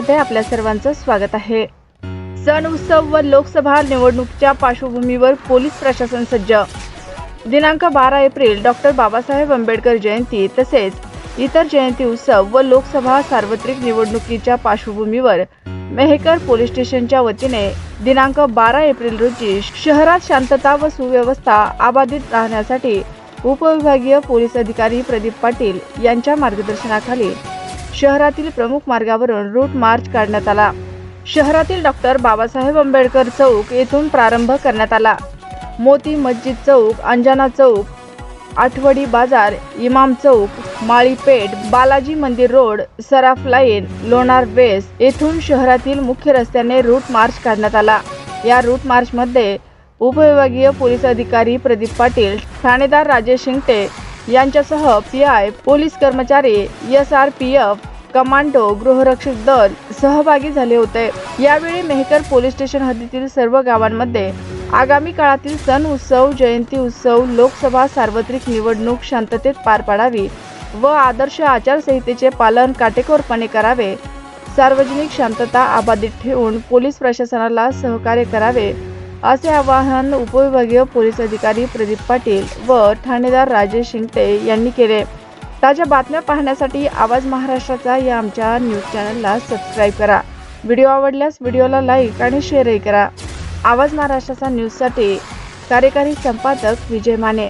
मध्ये आपल्या सर्वांचं स्वागत आहे। सण उत्सव व लोकसभा निवडणुकीच्या पार्श्वभूमीवर पोलीस प्रशासन सज्ज। दिनांक 12 एप्रिल डॉक्टर बाबासाहेब आंबेडकर जयंती तसेच इतर जयंती उत्सव व लोकसभा सार्वत्रिक निवडणुकीच्या पार्श्वभूमीवर मेहकर पोलीस स्टेशनच्या वतीने दिनांक 12 एप्रिल रोजी शहरात शांतता व सुव्यवस्था अबाधित राहण्यासाठी उपविभागीय पोलीस अधिकारी प्रदीप पाटील यांच्या मार्गदर्शनाखाली शहरातील प्रमुख मार्गावरून रूट मार्च काढण्यात आला। शहरातील डॉक्टर बाबासाहेब आंबेडकर चौक येथून प्रारंभ करण्यात आला। मोती मस्जिद चौक, अंजना चौक, आठवडी बाजार, इमाम चौक, माळी पेठ, बालाजी मंदिर रोड, सराफ लाईन, लोणार वेस्ट येथून शहरातील मुख्य रस्त्याने रूट मार्च काढण्यात आला। या रूट मार्च मध्ये उपविभागीय पोलीस अधिकारी प्रदीप पाटील, ठाणेदार राजेश शिंगटे यांच्यासह पीआय, पोलीस कर्मचारी, SRPF, कमांडो, गृहरक्षक दल सहभागी झाले होते। यावेळी मेहकर पोलीस स्टेशन हद्दीतील सर्व गावांमध्ये आगामी काळातील सण उत्सव, जयंती उत्सव, लोकसभा सार्वत्रिक निवडणूक शांततेत पार पाडावी व आदर्श आचारसंहितेचे पालन काटेकोरपणे करावे, सार्वजनिक शांतता अबाधित ठेवून पोलीस प्रशासनाला सहकार्य करावे असे आवाहन उपविभागीय पोलीस अधिकारी प्रदीप पाटील व ठाणेदार राजेश शिंगटे यांनी केले। ताज्या बातम्या पाहण्यासाठी आवाज महाराष्ट्राचा या आमच्या न्यूज चॅनलला सबस्क्राईब करा। व्हिडिओ आवडल्यास व्हिडिओला लाईक आणि शेअरही करा। आवाज महाराष्ट्राचा न्यूजसाठी कार्यकारी संपादक विजय माने।